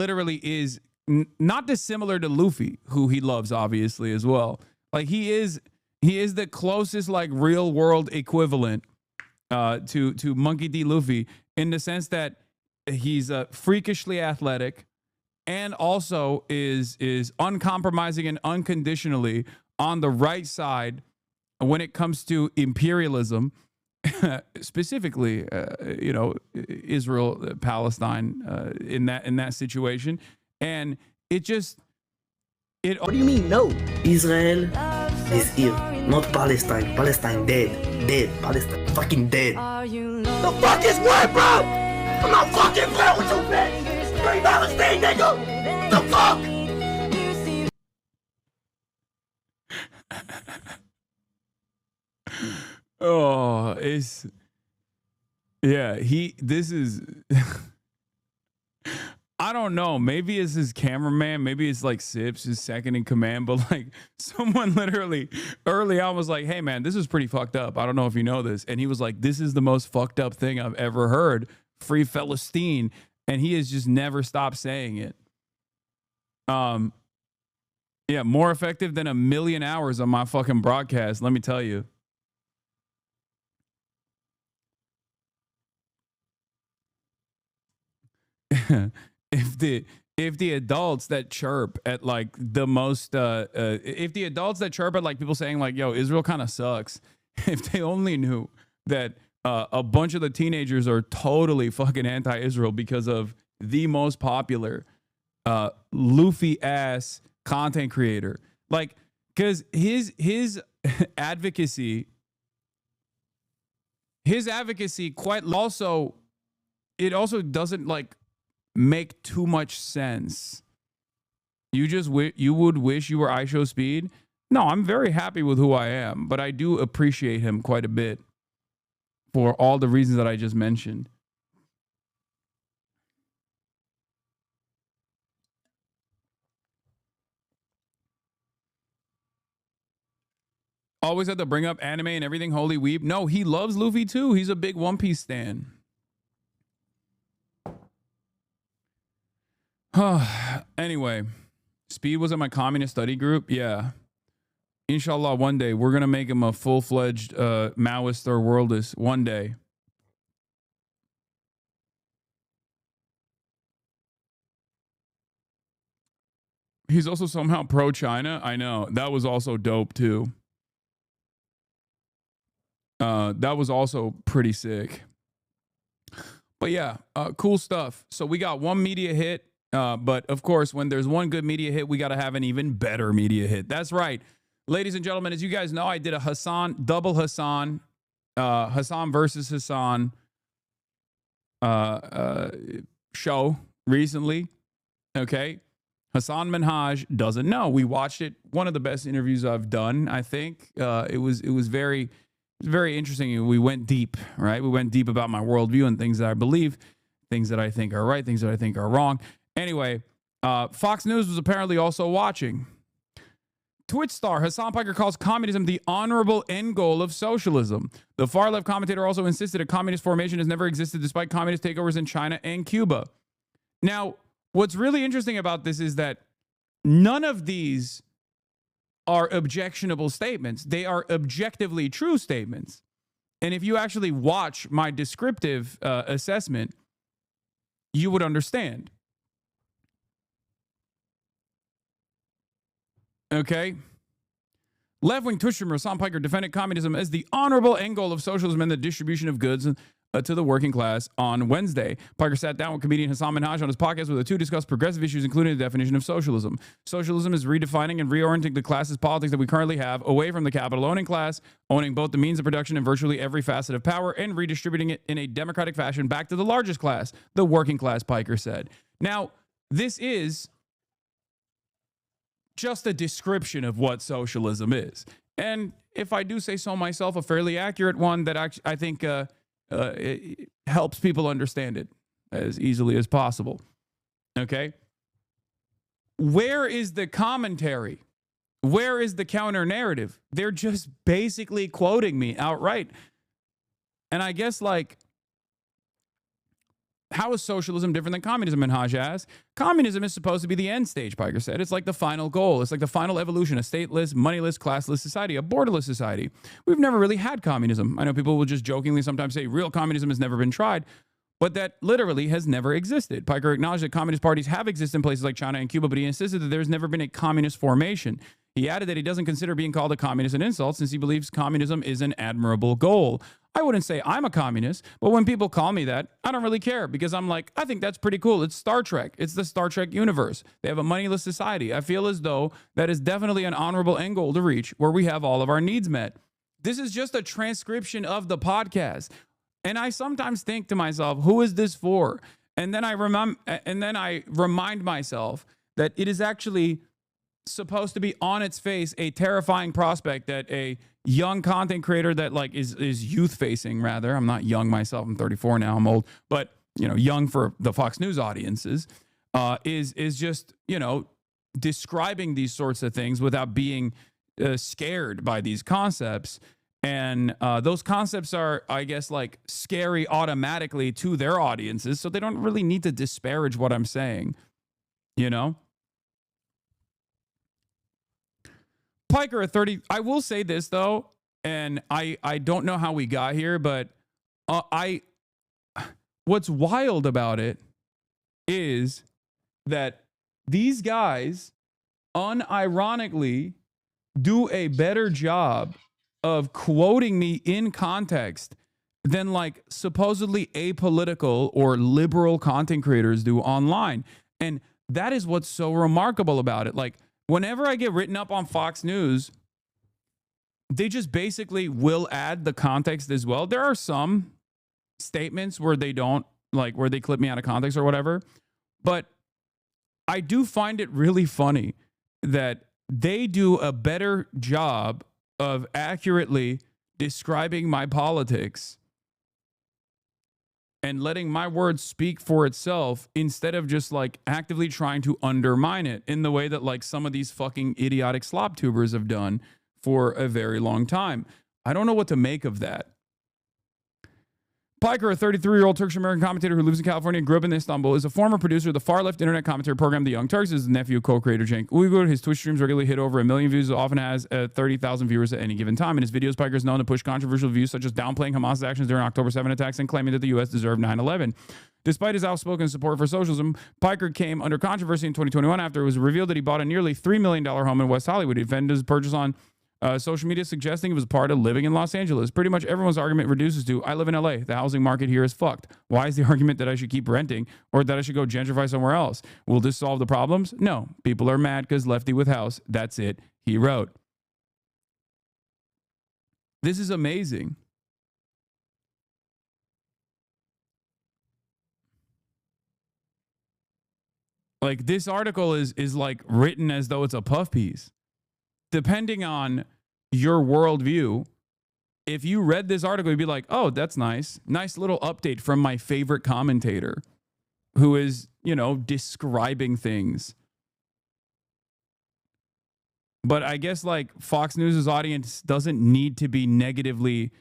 literally is not dissimilar to Luffy, who he loves obviously as well. Like he is the closest like real world equivalent to Monkey D. Luffy in the sense that he's freakishly athletic and also is uncompromising and unconditionally on the right side when it comes to imperialism, specifically, Israel, Palestine, in that situation, and it just it. What do you mean no? Israel is here, not Palestine. Palestine dead. Palestine fucking dead. The fuck is what, bro? I'm not fucking playing with you, bitch. Free Palestine, nigga. The fuck? Oh, this is I don't know. Maybe it's his cameraman. Maybe it's like Sips, his second in command. But like someone literally early on was like, hey, man, this is pretty fucked up. I don't know if you know this. And he was like, this is the most fucked up thing I've ever heard. Free Palestine. And he has just never stopped saying it. Yeah, more effective than 1,000,000 hours on my fucking broadcast. Let me tell you. If the adults that chirp at like the most if the adults that chirp at like people saying like, yo, Israel kind of sucks, if they only knew that a bunch of the teenagers are totally fucking anti-Israel because of the most popular Luffy ass content creator, like, because his advocacy quite also, it also doesn't like make too much sense. You just you would wish you were iShowSpeed. No, I'm very happy with who I am, but I do appreciate him quite a bit for all the reasons that I just mentioned. Always have to bring up anime and everything. Holy weeb. No, he loves Luffy too. He's a big One Piece stan. Anyway, Speed was in my communist study group. Yeah. Inshallah, one day we're going to make him a full-fledged Maoist or worldist one day. He's also somehow pro-China. I know. That was also dope too. That was also pretty sick. But yeah, cool stuff. So we got one media hit. But of course, when there's one good media hit, we got to have an even better media hit. That's right. Ladies and gentlemen, as you guys know, I did a double Hassan versus Hassan show recently. Okay. Hassan Minhaj doesn't know. We watched it. One of the best interviews I've done, I think. It was very interesting. We went deep, right? We went deep about my worldview and things that I believe, things that I think are right, things that I think are wrong. Anyway, Fox News was apparently also watching. Twitch star Hassan Piker calls communism the honorable end goal of socialism. The far-left commentator also insisted a communist formation has never existed despite communist takeovers in China and Cuba. Now, what's really interesting about this is that none of these are objectionable statements. They are objectively true statements. And if you actually watch my descriptive assessment, you would understand. Okay. Left-wing Twitch streamer Hassan Piker defended communism as the honorable end goal of socialism and the distribution of goods to the working class on Wednesday. Piker sat down with comedian Hassan Minhaj on his podcast where the two discussed progressive issues, including the definition of socialism. Socialism is redefining and reorienting the classes politics that we currently have away from the capital-owning class, owning both the means of production and virtually every facet of power, and redistributing it in a democratic fashion back to the largest class, the working class, Piker said. Now, this is just a description of what socialism is. And if I do say so myself, a fairly accurate one that I think it helps people understand it as easily as possible. Okay? Where is the commentary? Where is the counter narrative? They're just basically quoting me outright. And I guess like how is socialism different than communism? Minhaj asked. Communism is supposed to be the end stage, Piker said. It's like the final goal. It's like the final evolution, a stateless, moneyless, classless society, a borderless society. We've never really had communism. I know people will just jokingly sometimes say real communism has never been tried, but that literally has never existed. Piker acknowledged that communist parties have existed in places like China and Cuba, but he insisted that there's never been a communist formation. He added that he doesn't consider being called a communist an insult since he believes communism is an admirable goal. I wouldn't say I'm a communist, but when people call me that, I don't really care because I'm like, I think that's pretty cool. It's Star Trek. It's the Star Trek universe. They have a moneyless society. I feel as though that is definitely an honorable end goal to reach where we have all of our needs met. This is just a transcription of the podcast. And I sometimes think to myself, who is this for? And then I remind myself that it is actually supposed to be on its face a terrifying prospect that a young content creator that like is youth facing, rather. I'm not young myself. I'm 34 now. I'm old, but young for the Fox News audiences, is just, describing these sorts of things without being scared by these concepts. And those concepts are, I guess, like scary automatically to their audiences. So they don't really need to disparage what I'm saying, Piker at 30. I will say this, though, and I don't know how we got here, but what's wild about it is that these guys unironically do a better job of quoting me in context than like supposedly apolitical or liberal content creators do online. And that is what's so remarkable about it. Like, whenever I get written up on Fox News, they just basically will add the context as well. There are some statements where they don't, like where they clip me out of context or whatever. But I do find it really funny that they do a better job of accurately describing my politics and letting my words speak for itself instead of just like actively trying to undermine it in the way that like some of these fucking idiotic slop tubers have done for a very long time. I don't know what to make of that. Piker, a 33-year-old Turkish-American commentator who lives in California and grew up in Istanbul, is a former producer of the far-left internet commentary program The Young Turks. His nephew of co-creator Cenk Uygur. His Twitch streams regularly hit over 1 million views, often has 30,000 viewers at any given time. In his videos, Piker is known to push controversial views such as downplaying Hamas's actions during October 7 attacks and claiming that the U.S. deserved 9/11. Despite his outspoken support for socialism, Piker came under controversy in 2021 after it was revealed that he bought a nearly $3 million home in West Hollywood. He defended his purchase on social media, suggesting it was part of living in Los Angeles. Pretty much everyone's argument reduces to, I live in LA. The housing market here is fucked. Why is the argument that I should keep renting or that I should go gentrify somewhere else? Will this solve the problems? No. People are mad because lefty with house. That's it. He wrote. This is amazing. Like, this article is like written as though it's a puff piece. Depending on your worldview, if you read this article, you'd be like, oh, that's nice. Nice little update from my favorite commentator who is, describing things. But I guess like Fox News' audience doesn't need to be negatively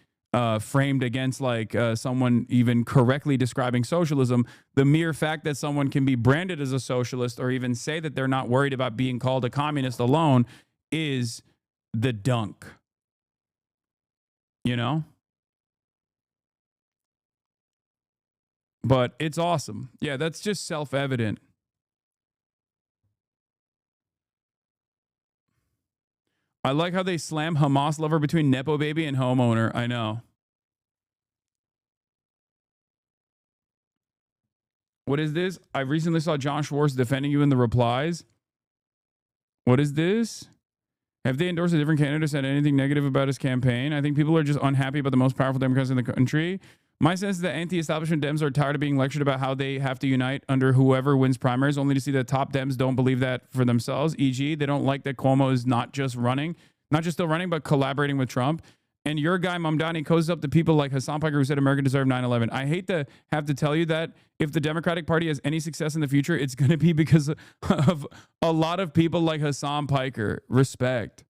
framed against like someone even correctly describing socialism. The mere fact that someone can be branded as a socialist or even say that they're not worried about being called a communist alone is the dunk, But it's awesome. Yeah, that's just self-evident. I like how they slam Hamas lover between Nepo baby and homeowner. I know. What is this? I recently saw John Schwartz defending you in the replies. What is this? Have they endorsed a different candidate, said anything negative about his campaign? I think people are just unhappy about the most powerful Democrats in the country. My sense is that anti-establishment Dems are tired of being lectured about how they have to unite under whoever wins primaries, only to see that top Dems don't believe that for themselves. E.g., they don't like that Cuomo is not just still running, but collaborating with Trump. And your guy, Mamdani, cozies up to people like Hassan Piker, who said America deserved 9/11. I hate to have to tell you that if the Democratic Party has any success in the future, it's going to be because of a lot of people like Hassan Piker. Respect.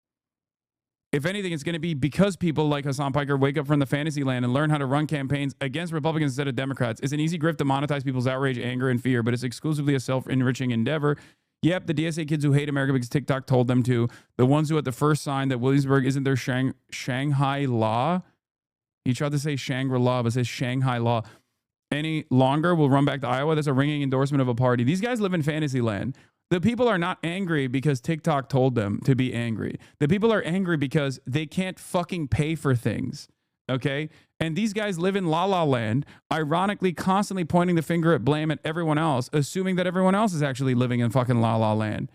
If anything, it's going to be because people like Hassan Piker wake up from the fantasy land and learn how to run campaigns against Republicans instead of Democrats. It's an easy grift to monetize people's outrage, anger, and fear, but it's exclusively a self-enriching endeavor. Yep, the DSA kids who hate America because TikTok told them to. The ones who at the first sign that Williamsburg isn't their Shanghai law. He tried to say Shangri-La, but says Shanghai law. Any longer will run back to Iowa. That's a ringing endorsement of a party. These guys live in fantasy land. The people are not angry because TikTok told them to be angry. The people are angry because they can't fucking pay for things. Okay? And these guys live in La La Land, ironically constantly pointing the finger at blame at everyone else, assuming that everyone else is actually living in fucking La La Land.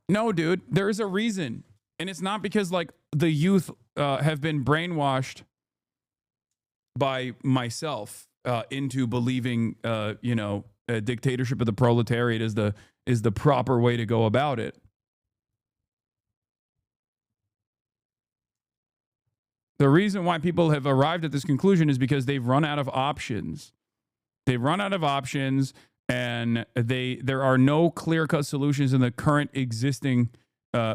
No, dude, there is a reason. And it's not because like the youth have been brainwashed by myself into believing, a dictatorship of the proletariat is the proper way to go about it. The reason why people have arrived at this conclusion is because they've run out of options. They've run out of options, and there are no clear-cut solutions in the current existing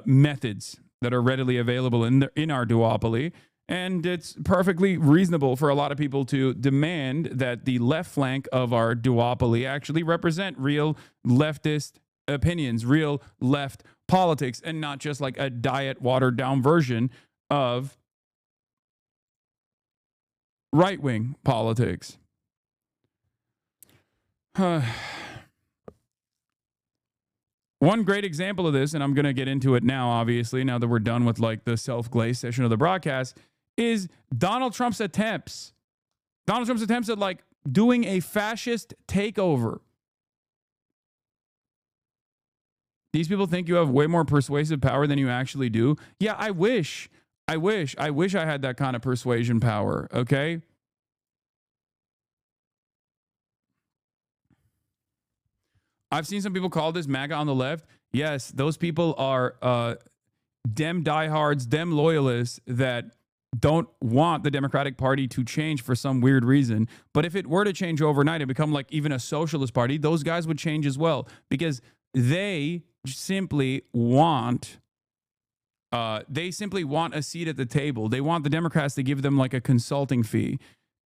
methods that are readily available in our duopoly. And it's perfectly reasonable for a lot of people to demand that the left flank of our duopoly actually represent real leftist opinions, real left politics, and not just like a diet watered down version of right-wing politics. One great example of this, and I'm going to get into it now, obviously, now that we're done with like the self-glaze session of the broadcast, is Donald Trump's attempts. Donald Trump's attempts at like doing a fascist takeover. These people think you have way more persuasive power than you actually do. Yeah, I wish I had that kind of persuasion power, okay? I've seen some people call this MAGA on the left. Yes, those people are Dem diehards, Dem loyalists that don't want the Democratic Party to change for some weird reason. But if it were to change overnight and become like even a socialist party, those guys would change as well because they simply want a seat at the table. They want the Democrats to give them like a consulting fee.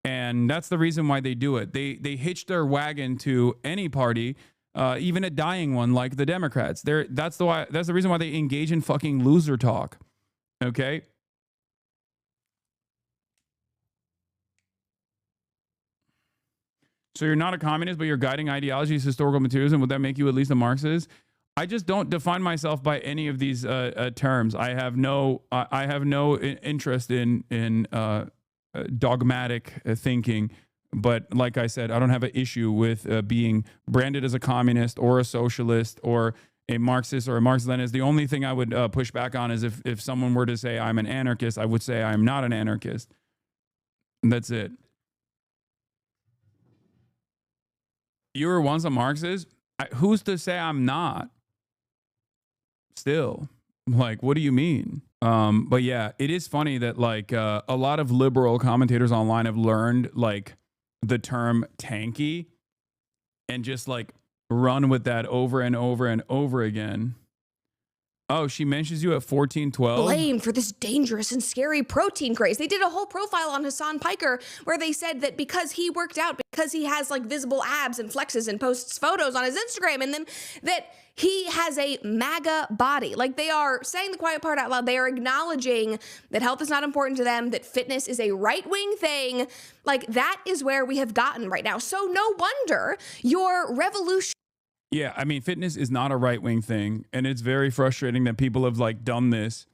And that's the reason why they do it. They hitch their wagon to any party, even a dying one like the Democrats. That's the reason why they engage in fucking loser talk. Okay? So you're not a communist, but your guiding ideology is historical materialism. Would that make you at least a Marxist? I just don't define myself by any of these terms. I have no interest in dogmatic thinking. But like I said, I don't have an issue with being branded as a communist or a socialist or a Marxist or a Marxist-Leninist. The only thing I would push back on is if someone were to say I'm an anarchist, I would say I'm not an anarchist. And that's it. You were once a Marxist? Who's to say I'm not? Still, like, what do you mean? But yeah, it is funny that like a lot of liberal commentators online have learned like the term tanky and just like run with that over and over and over again. Oh, she mentions you at 1412. Blamed for this dangerous and scary protein craze. They did a whole profile on Hassan Piker where they said that because he worked out, because he has like visible abs and flexes and posts photos on his Instagram, and then that he has a MAGA body. Like they are saying the quiet part out loud. They are acknowledging that health is not important to them, that fitness is a right-wing thing. Like that is where we have gotten right now. So no wonder your revolution. Yeah, I mean, fitness is not a right-wing thing, and it's very frustrating that people have like done this.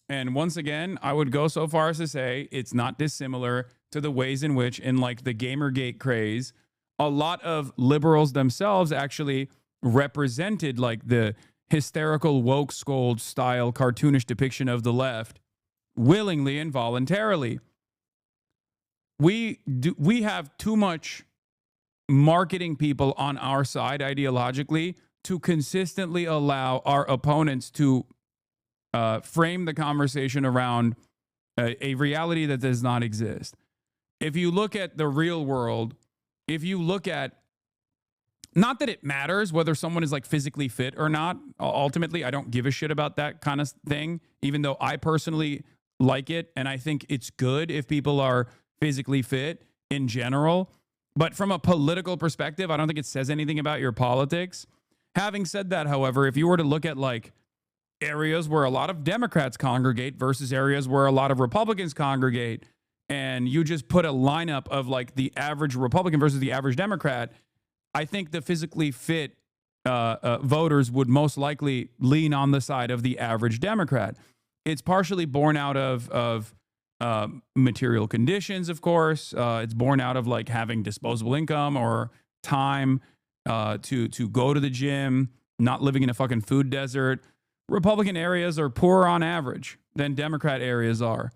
And once again, I would go so far as to say it's not dissimilar to the ways in which in like the Gamergate craze, a lot of liberals themselves actually represented like the hysterical woke scold style cartoonish depiction of the left willingly and voluntarily. We have too much marketing people on our side ideologically to consistently allow our opponents to frame the conversation around a reality that does not exist. If you look at the real world, if you look at Not that it matters whether someone is like physically fit or not. Ultimately, I don't give a shit about that kind of thing, even though I personally like it. And I think it's good if people are physically fit in general. But from a political perspective, I don't think it says anything about your politics. Having said that, however, if you were to look at like areas where a lot of Democrats congregate versus areas where a lot of Republicans congregate, and you just put a lineup of like the average Republican versus the average Democrat, I think the physically fit voters would most likely lean on the side of the average Democrat. It's partially born out of material conditions, of course. It's born out of like having disposable income or time to go to the gym, not living in a fucking food desert. Republican areas are poorer on average than Democrat areas are.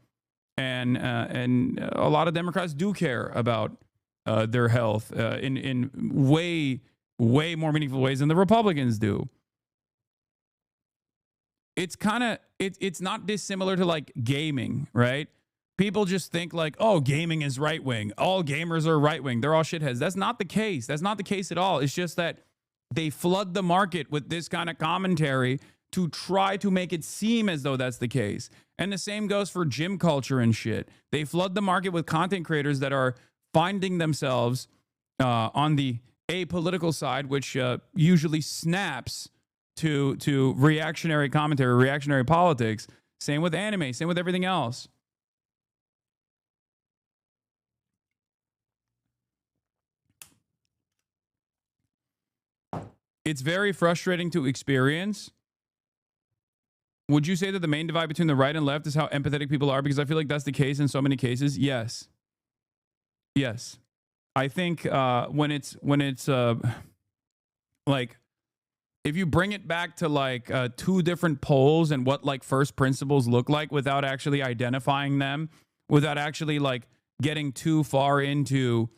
And a lot of Democrats do care about their health in way more meaningful ways than the Republicans do. It's kind of it's not dissimilar to like gaming, right? People just think like, oh, gaming is right wing. All gamers are right wing. They're all shitheads. That's not the case. That's not the case at all. It's just that they flood the market with this kind of commentary to try to make it seem as though that's the case. And the same goes for gym culture and shit. They flood the market with content creators that are finding themselves on the apolitical side, which usually snaps to reactionary commentary, reactionary politics. Same with anime, same with everything else. It's very frustrating to experience. Would you say that the main divide between the right and left is how empathetic people are? Because I feel like that's the case in so many cases. Yes. Yes. I think when it's like, if you bring it back to like two different poles and what like first principles look like without actually identifying them, without actually like getting too far into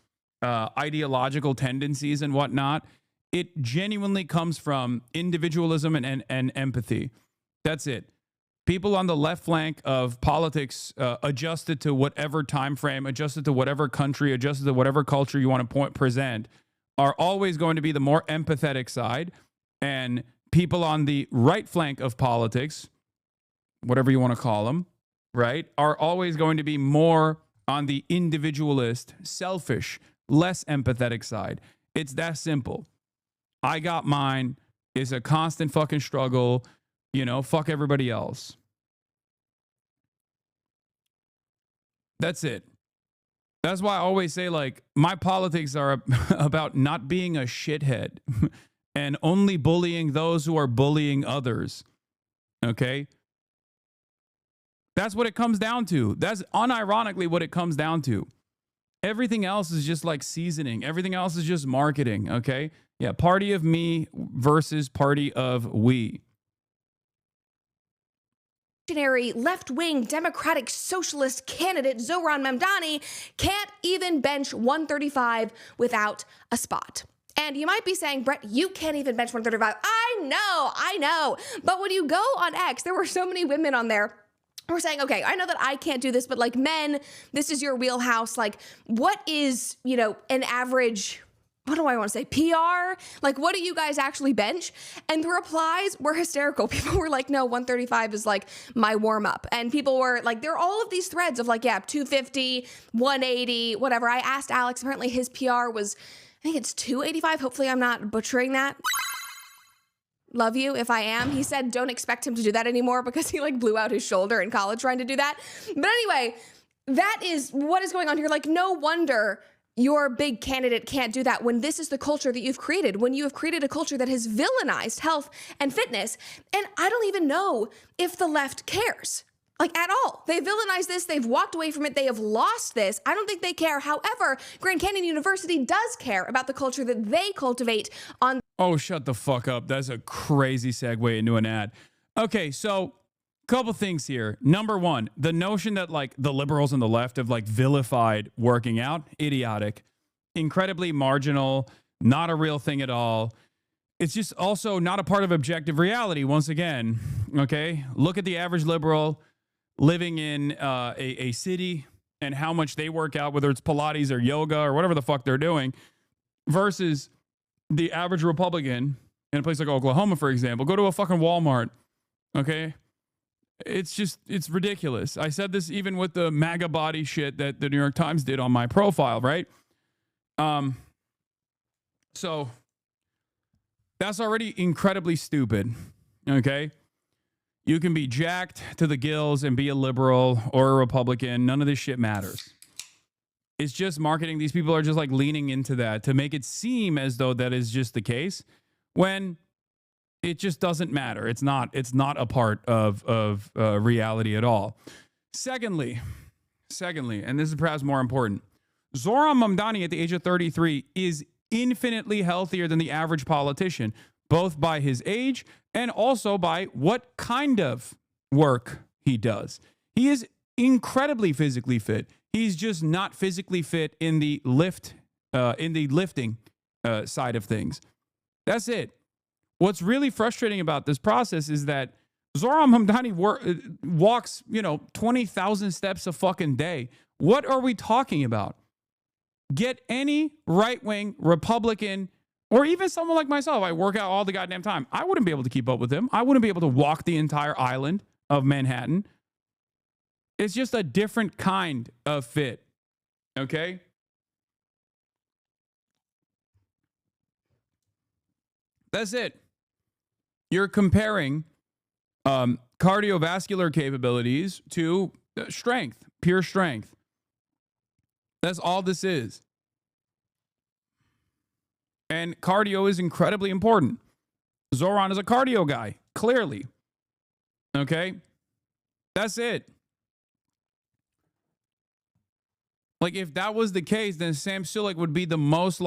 ideological tendencies and whatnot, it genuinely comes from individualism and empathy. That's it. People on the left flank of politics, adjusted to whatever time frame, adjusted to whatever country, adjusted to whatever culture you want to present, are always going to be the more empathetic side. And people on the right flank of politics, whatever you want to call them, right, are always going to be more on the individualist, selfish, less empathetic side. It's that simple. I got mine. It's a constant fucking struggle. You know, fuck everybody else. That's it. That's why I always say, like, my politics are about not being a shithead and only bullying those who are bullying others. Okay? That's what it comes down to. That's unironically what it comes down to. Everything else is just like seasoning. Everything else is just marketing. Okay? Yeah, party of me versus party of we. Left-wing Democratic Socialist candidate Zohran Mamdani can't even bench 135 without a spot. And you might be saying, Brett, you can't even bench 135. I know. But when you go on X, there were so many women on there who were saying, okay, I know that I can't do this, but like men, this is your wheelhouse. Like, what is, an average, what do I want to say, PR? Like, what do you guys actually bench? And the replies were hysterical. People were like, no, 135 is like my warm up. And people were like, there are all of these threads of like, yeah, 250, 180, whatever. I asked Alex, apparently his PR was, I think it's 285. Hopefully I'm not butchering that. Love you if I am. He said, don't expect him to do that anymore because he like blew out his shoulder in college trying to do that. But anyway, that is what is going on here. Like, no wonder your big candidate can't do that when this is the culture that you've created, when you have created a culture that has villainized health and fitness. And I don't even know if the left cares, like at all. They villainized this. They've walked away from it. They have lost this. I don't think they care. However, Grand Canyon University does care about the culture that they cultivate on. Oh, shut the fuck up. That's a crazy segue into an ad. Okay, so couple things here. Number one, the notion that like the liberals and the left have like vilified working out, idiotic, incredibly marginal, not a real thing at all. It's just also not a part of objective reality. Once again, okay, look at the average liberal living in a city and how much they work out, whether it's Pilates or yoga or whatever the fuck they're doing, versus the average Republican in a place like Oklahoma, for example, go to a fucking Walmart. Okay. It's ridiculous. I said this even with the MAGA body shit that the New York Times did on my profile, right? So that's already incredibly stupid. Okay. You can be jacked to the gills and be a liberal or a Republican. None of this shit matters. It's just marketing. These people are just like leaning into that to make it seem as though that is just the case when it just doesn't matter. It's not a part of reality at all. Secondly, and this is perhaps more important, Zoran Mamdani at the age of 33 is infinitely healthier than the average politician, both by his age and also by what kind of work he does. He is incredibly physically fit. He's just not physically fit in the lifting side of things. That's it. What's really frustrating about this process is that Zoran Mamdani walks, 20,000 steps a fucking day. What are we talking about? Get any right-wing Republican or even someone like myself. I work out all the goddamn time. I wouldn't be able to keep up with him. I wouldn't be able to walk the entire island of Manhattan. It's just a different kind of fit. Okay? That's it. You're comparing cardiovascular capabilities to strength, pure strength. That's all this is. And cardio is incredibly important. Zoran is a cardio guy, clearly. Okay? That's it. Like, if that was the case, then Sam Sulek would be the most,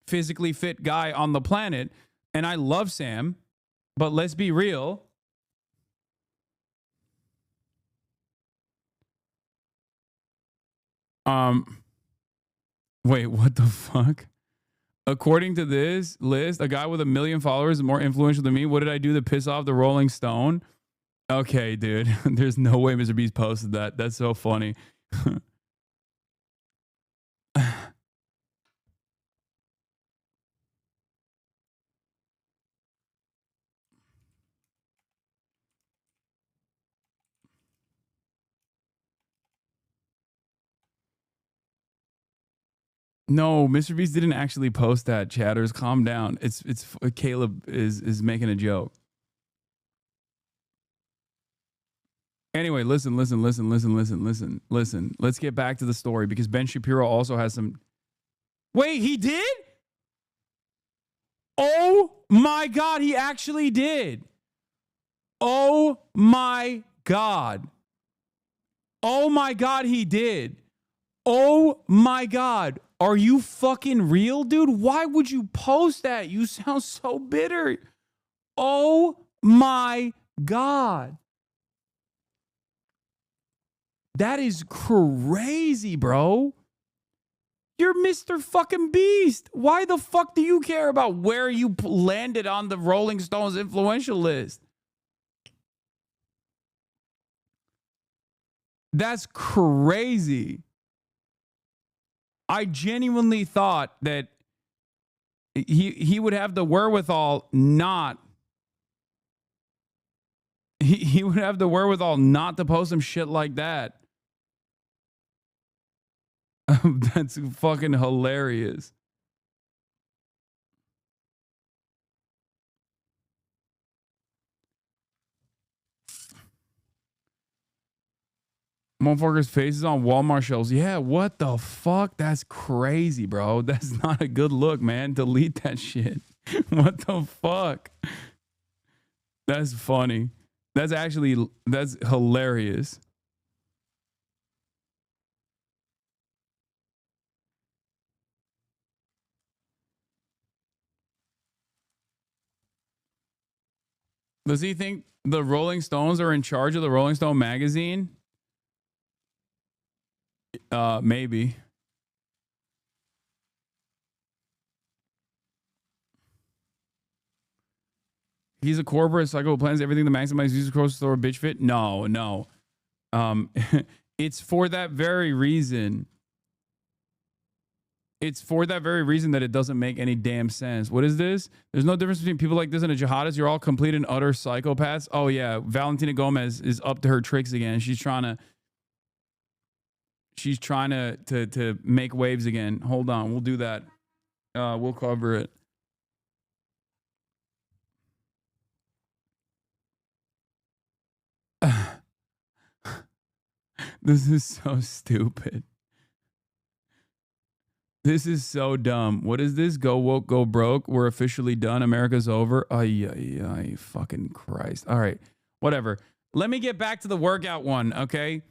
physically fit guy on the planet. And I love Sam, but let's be real. Wait, what the fuck? According to this list, a guy with 1 million followers is more influential than me. What did I do to piss off the Rolling Stone? Okay, dude. There's no way Mr. Beast posted that. That's so funny. No, Mr. Beast didn't actually post that. Chatters, calm down. It's Caleb is making a joke. Anyway, listen. Let's get back to the story because Ben Shapiro also has some. Wait, he did? Oh my God, he actually did. Oh my God. Oh my God, he did. Oh my God. Are you fucking real, dude? Why would you post that? You sound so bitter. Oh my God. That is crazy, bro. You're Mr. fucking Beast. Why the fuck do you care about where you landed on the Rolling Stones influential list? That's crazy. I genuinely thought that he would have the wherewithal not. He would have the wherewithal not to post some shit like that. That's fucking hilarious. Motherfuckers' faces on Walmart shelves. Yeah, what the fuck? That's crazy, bro. That's not a good look, man. Delete that shit. What the fuck? That's funny. That's hilarious. Does he think the Rolling Stones are in charge of the Rolling Stone magazine? Maybe. He's a corporate psycho who plans everything to maximize user grocery store bitch fit. No. It's for that very reason. it's for that very reason that it doesn't make any damn sense. What is this? There's no difference between people like this and a jihadist. You're all complete and utter psychopaths. Oh yeah, Valentina Gomez is up to her tricks again. She's trying to make waves again. Hold on, we'll do that. We'll cover it. This is so stupid. This is so dumb. What is this? Go woke, go broke. We're officially done. America's over. Ay, fucking Christ. All right, whatever. Let me get back to the workout one, okay?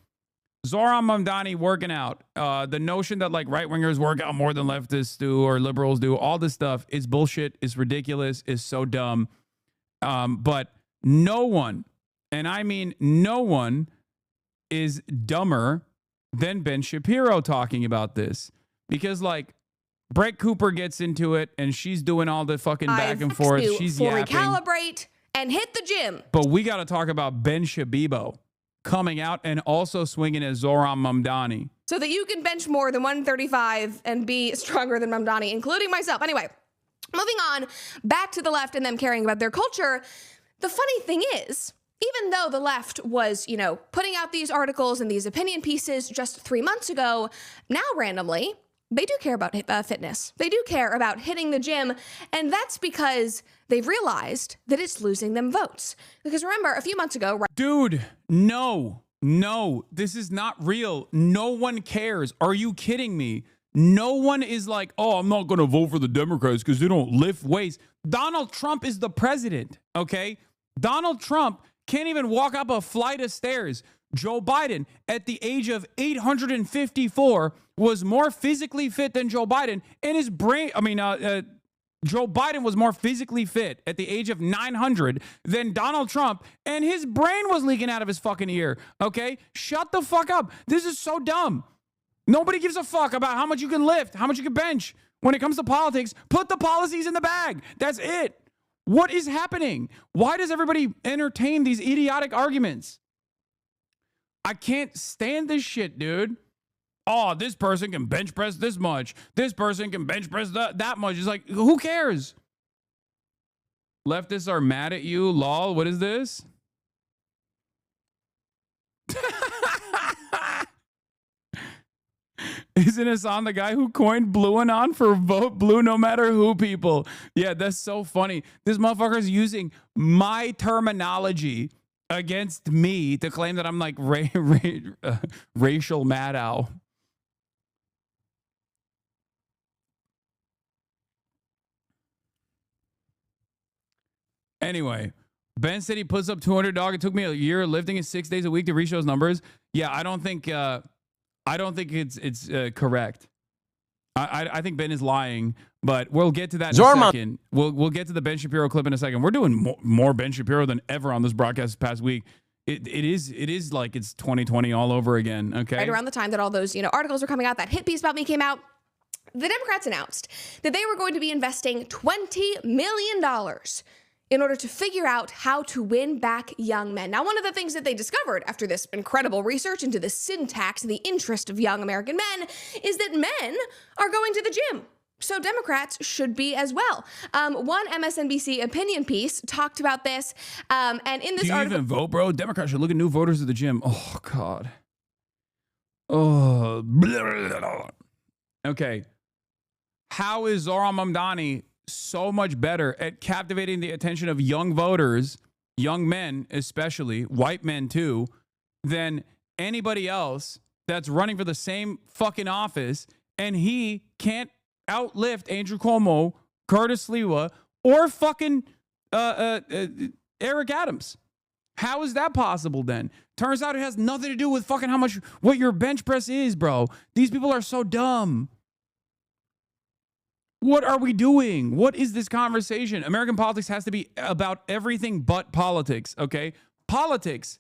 Zohran Mamdani working out. The notion that like right-wingers work out more than leftists do or liberals do, all this stuff is bullshit, is ridiculous, is so dumb. But no one, and I mean no one, is dumber than Ben Shapiro talking about this. Because like Brett Cooper gets into it and she's doing all the fucking back and forth. She's yapping. Recalibrate and hit the gym. But we got to talk about Ben Shabibo coming out and also swinging as Zohran Mamdani. So that you can bench more than 135 and be stronger than Mamdani, including myself. Anyway, moving on back to the left and them caring about their culture. The funny thing is, even though the left was, putting out these articles and these opinion pieces just 3 months ago, now randomly, they do care about fitness. They do care about hitting the gym. And that's because they've realized that it's losing them votes. Because remember, a few months ago... Dude, no, this is not real. No one cares. Are you kidding me? No one is like, oh, I'm not going to vote for the Democrats because they don't lift weights. Donald Trump is the president, okay? Donald Trump can't even walk up a flight of stairs. Joe Biden, at the age of 854, was more physically fit than Joe Biden. And his brain, Joe Biden was more physically fit at the age of 900 than Donald Trump. And his brain was leaking out of his fucking ear, okay? Shut the fuck up. This is so dumb. Nobody gives a fuck about how much you can lift, how much you can bench. When it comes to politics, put the policies in the bag. That's it. What is happening? Why does everybody entertain these idiotic arguments? I can't stand this shit, dude. Oh, this person can bench press this much. This person can bench press that much. It's like, who cares? Leftists are mad at you. Lol, what is this? Isn't Hassan the guy who coined blue anon for vote blue no matter who people? Yeah, that's so funny. This motherfucker's using my terminology against me to claim that I'm like racial mad owl. Anyway, Ben said he puts up 200 dog. It took me a year lifting it 6 days a week to reach those numbers. Yeah, I don't think it's correct. I think Ben is lying, but we'll get to that in a second. We'll get to the Ben Shapiro clip in a second. We're doing more Ben Shapiro than ever on this broadcast this past week. It is like it's 2020 all over again. Okay. Right around the time that all those articles were coming out, that hit piece about me came out. The Democrats announced that they were going to be investing $20 million in order to figure out how to win back young men. Now, one of the things that they discovered after this incredible research into the syntax and the interest of young American men is that men are going to the gym. So Democrats should be as well. One MSNBC opinion piece talked about this. And in this article... Do you even vote, bro? Democrats should look at new voters at the gym. Oh, God. Oh. Okay. How is Zohran Mamdani so much better at captivating the attention of young voters, young men especially, white men too, than anybody else that's running for the same fucking office, and he can't outlift Andrew Cuomo, Curtis Lewa, or fucking Eric Adams? How is that possible then? Turns out it has nothing to do with fucking what your bench press is, bro. These people are so dumb. What are we doing? What is this conversation? American politics has to be about everything but politics, okay? Politics,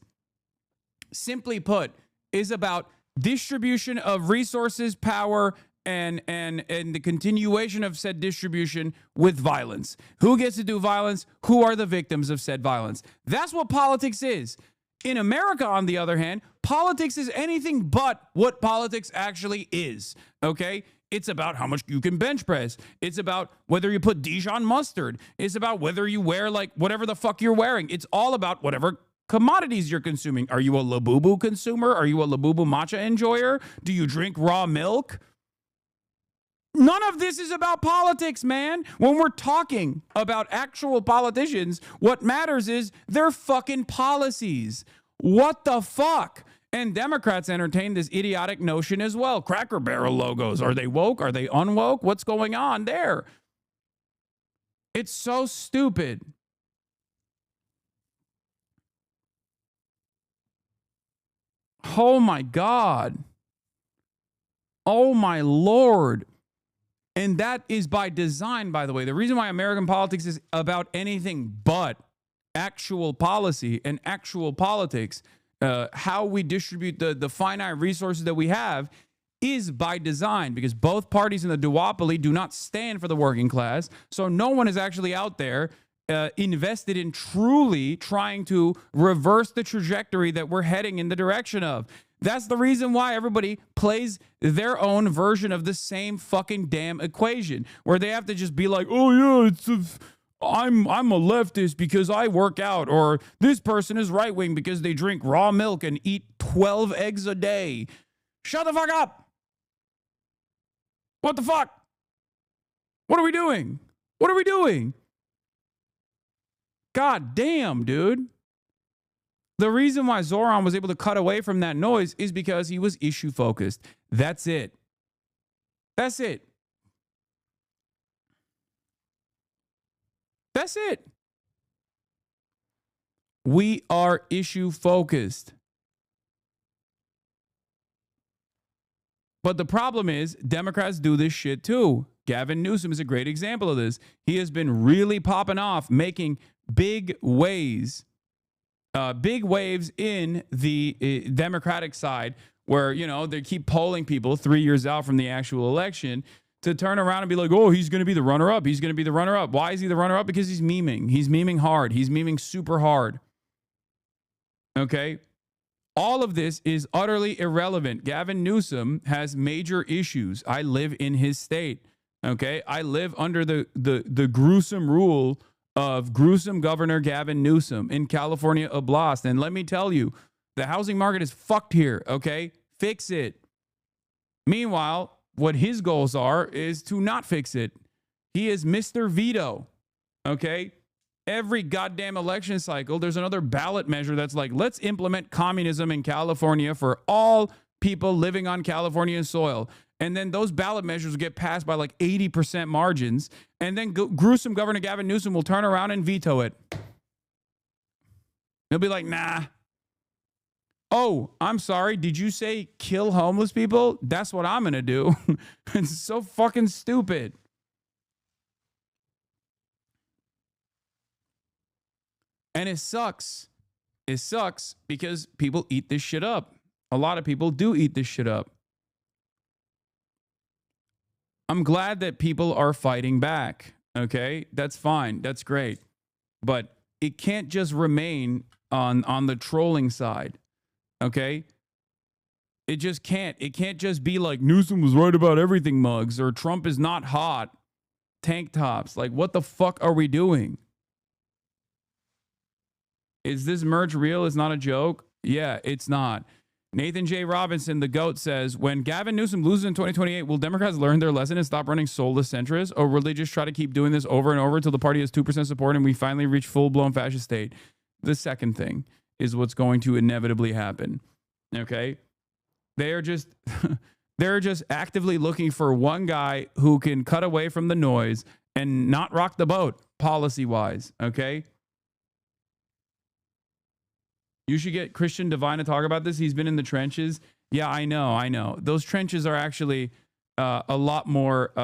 simply put, is about distribution of resources, power, and the continuation of said distribution with violence. Who gets to do violence? Who are the victims of said violence? That's what politics is. In America, on the other hand, politics is anything but what politics actually is, okay? It's about how much you can bench press. It's about whether you put Dijon mustard. It's about whether you wear like whatever the fuck you're wearing. It's all about whatever commodities you're consuming. Are you a Labubu consumer? Are you a Labubu matcha enjoyer? Do you drink raw milk? None of this is about politics, man. When we're talking about actual politicians, what matters is their fucking policies. What the fuck? And Democrats entertain this idiotic notion as well. Cracker Barrel logos. Are they woke? Are they unwoke? What's going on there? It's so stupid. Oh my God. Oh my Lord. And that is by design, by the way. The reason why American politics is about anything but actual policy and actual politics, how we distribute the finite resources that we have, is by design, because both parties in the duopoly do not stand for the working class. So no one is actually out there invested in truly trying to reverse the trajectory that we're heading in the direction of. That's the reason why everybody plays their own version of the same fucking damn equation, where they have to just be like, oh yeah, I'm a leftist because I work out, or this person is right wing because they drink raw milk and eat 12 eggs a day. Shut the fuck up. What the fuck? What are we doing? What are we doing? God damn, dude. The reason why Zoran was able to cut away from that noise is because he was issue focused. That's it. That's it. That's it. We are issue focused. But the problem is, Democrats do this shit too. Gavin Newsom is a great example of this. He has been really popping off, making big waves in the Democratic side, where, you know, they keep polling people 3 years out from the actual election to turn around and be like, oh, he's going to be the runner-up. He's going to be the runner-up. Why is he the runner-up? Because he's memeing. He's memeing hard. He's memeing super hard. Okay? All of this is utterly irrelevant. Gavin Newsom has major issues. I live in his state. Okay? I live under the gruesome rule of gruesome Governor Gavin Newsom in California Oblast. And let me tell you, the housing market is fucked here, okay? Fix it. Meanwhile, what his goals are is to not fix it. He is Mr. Veto, okay? Every goddamn election cycle, there's another ballot measure that's like, let's implement communism in California for all people living on California soil. And then those ballot measures get passed by like 80% margins. And then gruesome Governor Gavin Newsom will turn around and veto it. He'll be like, nah. Oh, I'm sorry. Did you say kill homeless people? That's what I'm going to do. It's so fucking stupid. And it sucks. It sucks because people eat this shit up. A lot of people do eat this shit up. I'm glad that people are fighting back, okay? That's fine. That's great. But it can't just remain on the trolling side, okay? It just can't. It can't just be like Newsom was right about everything mugs, or Trump is not hot, tank tops. Like, what the fuck are we doing? Is this merch real? It's not a joke? Yeah, it's not. Nathan J. Robinson, the GOAT, says, when Gavin Newsom loses in 2028, will Democrats learn their lesson and stop running soulless centrists? Or will they just try to keep doing this over and over until the party has 2% support and we finally reach full-blown fascist state? The second thing is what's going to inevitably happen. Okay? They're just actively looking for one guy who can cut away from the noise and not rock the boat policy-wise. Okay? You should get Christian Divine to talk about this. He's been in the trenches. Yeah, I know. Those trenches are actually a lot more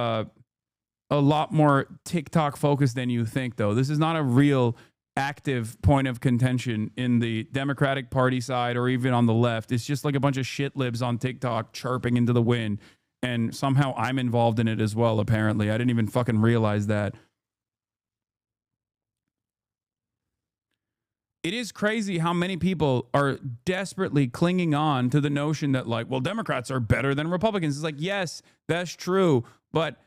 TikTok focused than you think, though. This is not a real active point of contention in the Democratic Party side or even on the left. It's just like a bunch of shit libs on TikTok chirping into the wind. And somehow I'm involved in it as well, apparently. I didn't even fucking realize that. it is crazy how many people are desperately clinging on to the notion that, like, well, Democrats are better than Republicans. It's like, yes, that's true, but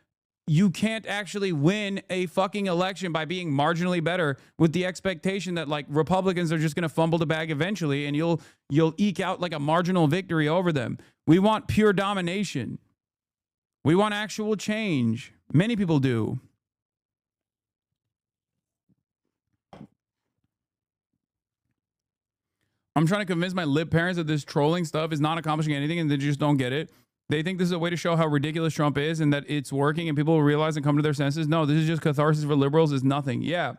you can't actually win a fucking election by being marginally better with the expectation that, like, Republicans are just going to fumble the bag eventually and you'll eke out like a marginal victory over them. We want pure domination. We want actual change. Many people do. I'm trying to convince my lib parents that this trolling stuff is not accomplishing anything and they just don't get it. They think this is a way to show how ridiculous Trump is and that it's working and people will realize and come to their senses. No, this is just catharsis for liberals. Is nothing. Yeah.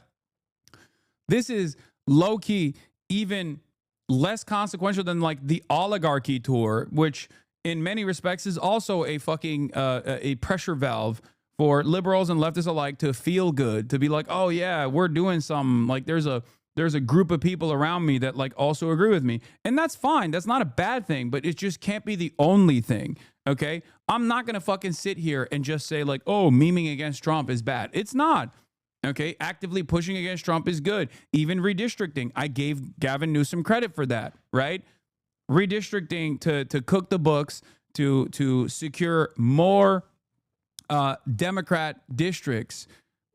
This is low-key even less consequential than like the oligarchy tour, which in many respects is also a fucking a pressure valve for liberals and leftists alike to feel good, to be like, oh yeah, we're doing something. Like there's a group of people around me that like also agree with me. And that's fine. That's not a bad thing, but it just can't be the only thing. Okay. I'm not going to fucking sit here and just say like, oh, memeing against Trump is bad. It's not. Okay. Actively pushing against Trump is good. Even redistricting. I gave Gavin Newsom credit for that, right? Redistricting to cook the books, to secure more Democrat districts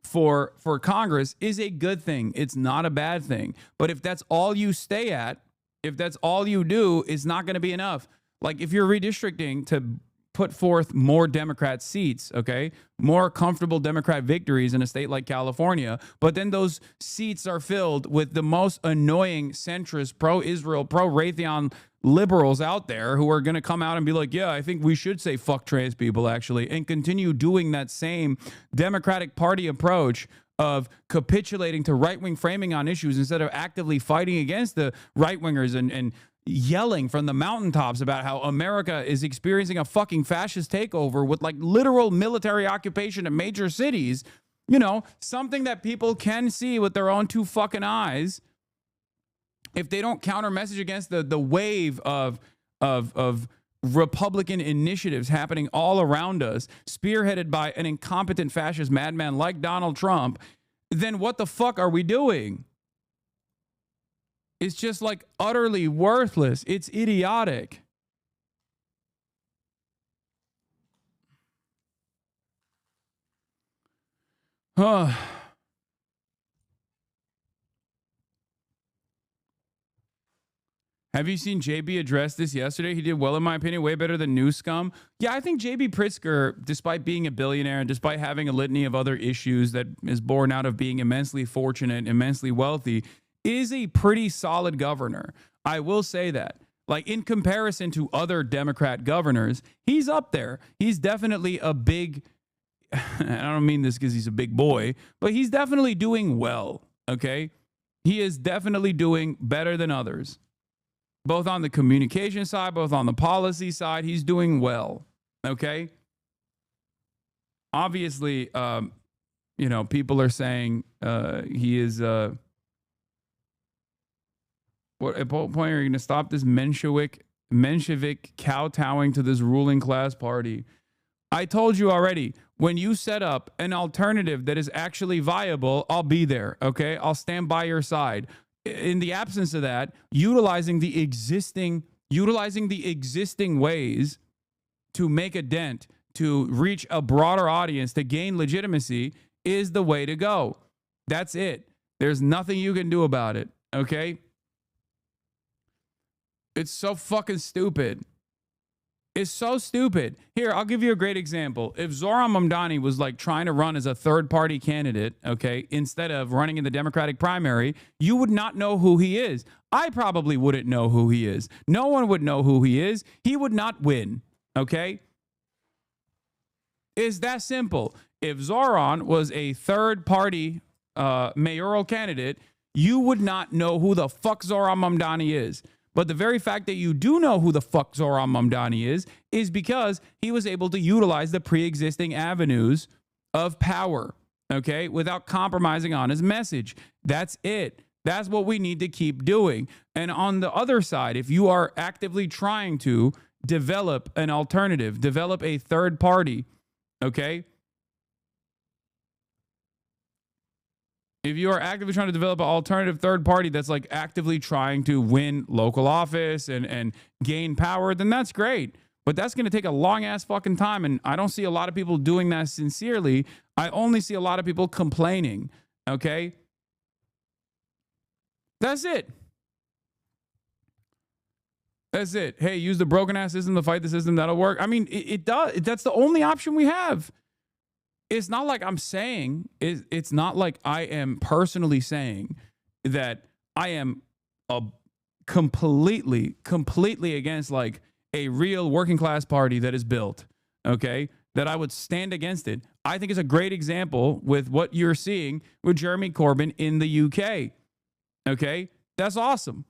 for Congress is a good thing. It's not a bad thing. But if that's all you stay at, if that's all you do, it's not going to be enough. Like if you're redistricting to put forth more Democrat seats, okay, more comfortable Democrat victories in a state like California, but then those seats are filled with the most annoying centrist, pro-Israel, pro-Raytheon liberals out there who are going to come out and be like, yeah, I think we should say fuck trans people actually, and continue doing that same Democratic Party approach of capitulating to right-wing framing on issues instead of actively fighting against the right-wingers and yelling from the mountaintops about how America is experiencing a fucking fascist takeover with like literal military occupation of major cities, you know, something that people can see with their own two fucking eyes. If they don't counter message against the wave of Republican initiatives happening all around us, spearheaded by an incompetent fascist madman like Donald Trump, then what the fuck are we doing? It's just like utterly worthless. It's idiotic. Huh. Have you seen JB address this yesterday? He did well, in my opinion, way better than New Scum. Yeah, I think JB Pritzker, despite being a billionaire and despite having a litany of other issues that is born out of being immensely fortunate, immensely wealthy, is a pretty solid governor. I will say that. Like in comparison to other Democrat governors, he's up there. He's definitely a big, I don't mean this because he's a big boy, but he's definitely doing well, okay? He is definitely doing better than others. Both on the communication side, both on the policy side, he's doing well, okay? Obviously, you know, people are saying he is... What at what point are you going to stop this Menshevik kowtowing to this ruling class party? I told you already, when you set up an alternative that is actually viable, I'll be there, okay? I'll stand by your side. In the absence of that, utilizing the existing ways to make a dent, to reach a broader audience, to gain legitimacy is the way to go. That's it. There's nothing you can do about it, okay? It's so fucking stupid. It's so stupid. Here, I'll give you a great example. If Zohran Mamdani was like trying to run as a third party candidate, okay, instead of running in the Democratic primary, you would not know who he is. I probably wouldn't know who he is. No one would know who he is. He would not win, okay? It's that simple. If Zohran was a third party mayoral candidate, you would not know who the fuck Zohran Mamdani is. But the very fact that you do know who the fuck Zohran Mamdani is because he was able to utilize the pre-existing avenues of power, okay, without compromising on his message. That's it. That's what we need to keep doing. And on the other side, if you are actively trying to develop an alternative, develop a third party, okay, If you are actively trying to develop an alternative third party that's like actively trying to win local office and gain power, then that's great. But that's going to take a long ass fucking time. And I don't see a lot of people doing that sincerely. I only see a lot of people complaining. Okay. That's it. That's it. Hey, use the broken ass system to fight the system. That'll work. I mean, it does. That's the only option we have. It's not like I'm saying, it's not like I am personally saying that I am completely against like a real working class party that is built, okay, that I would stand against it. I think it's a great example with what you're seeing with Jeremy Corbyn in the UK, okay? That's awesome.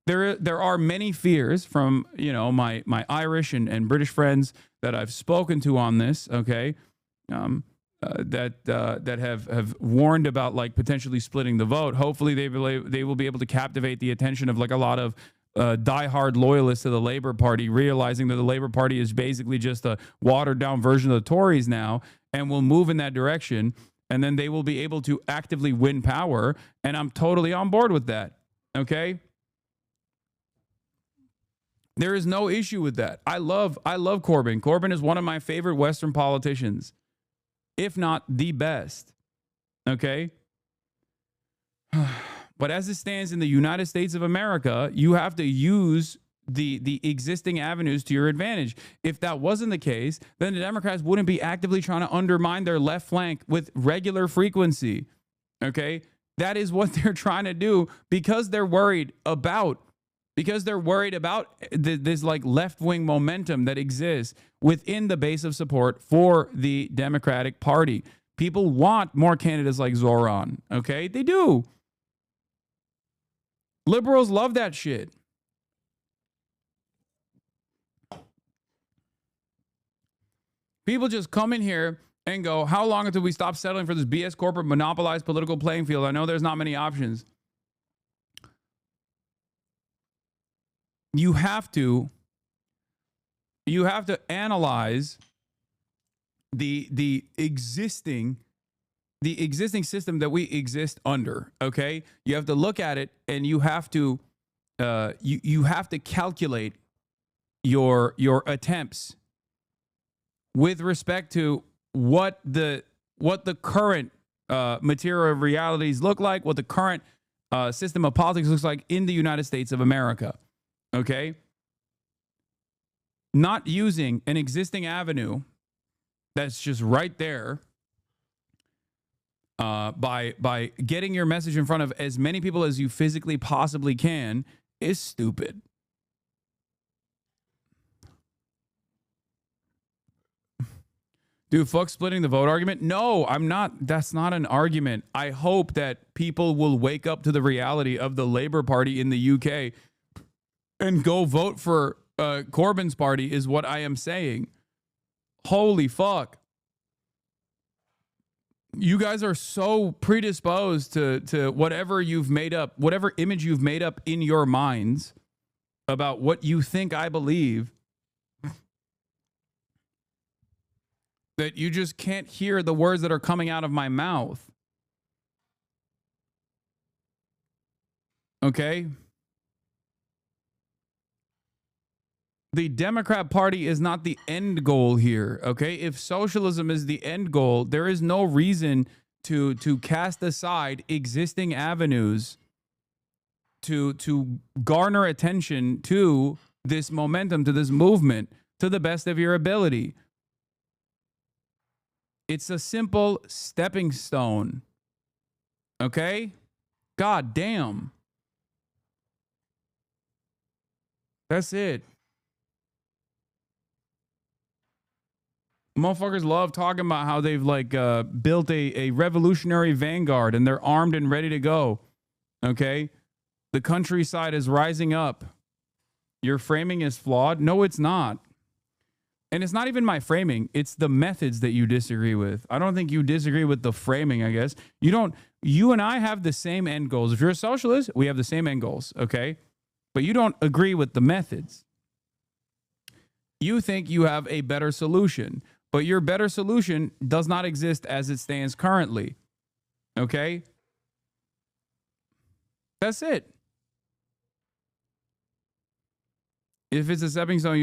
There are many fears from, you know, my Irish and British friends that I've spoken to on this, okay, that have warned about like potentially splitting the vote. Hopefully they will be able to captivate the attention of like a lot of diehard loyalists to the Labour Party, realizing that the Labour Party is basically just a watered down version of the Tories now, and will move in that direction, and then they will be able to actively win power. And I'm totally on board with that. Okay. There is no issue with that. I love Corbyn. Corbyn is one of my favorite Western politicians, if not the best. Okay. But as it stands in the United States of America, you have to use the existing avenues to your advantage. If that wasn't the case, then the Democrats wouldn't be actively trying to undermine their left flank with regular frequency. Okay. That is what they're trying to do because they're worried about this like left-wing momentum that exists within the base of support for the Democratic Party. People want more candidates like Zoran. Okay. They do. Liberals love that shit. People just come in here and go, how long until we stop settling for this BS corporate monopolized political playing field? I know there's not many options. You have to analyze the existing system that we exist under. Okay, you have to look at it, and you have to you have to calculate your attempts with respect to what the current material realities look like, what the current system of politics looks like in the United States of America. Okay. Not using an existing avenue that's just right there by getting your message in front of as many people as you physically possibly can is stupid. Dude, fuck splitting the vote argument. No, I'm not. That's not an argument. I hope that people will wake up to the reality of the Labour Party in the UK and go vote for Corbyn's party is what I am saying. Holy fuck. You guys are so predisposed to whatever you've made up, whatever image you've made up in your minds about what you think I believe, that you just can't hear the words that are coming out of my mouth. Okay? The Democrat Party is not the end goal here, okay? If socialism is the end goal, there is no reason to cast aside existing avenues to garner attention to this momentum, to this movement, to the best of your ability. It's a simple stepping stone, okay? God damn. That's it. Motherfuckers love talking about how they've like built a revolutionary vanguard and they're armed and ready to go. Okay. The countryside is rising up. Your framing is flawed. No, it's not. And it's not even my framing. It's the methods that you disagree with. I don't think you disagree with the framing, I guess. You and I have the same end goals. If you're a socialist, we have the same end goals. Okay. But you don't agree with the methods. You think you have a better solution. But your better solution does not exist as it stands currently. Okay? That's it. If it's a stepping stone,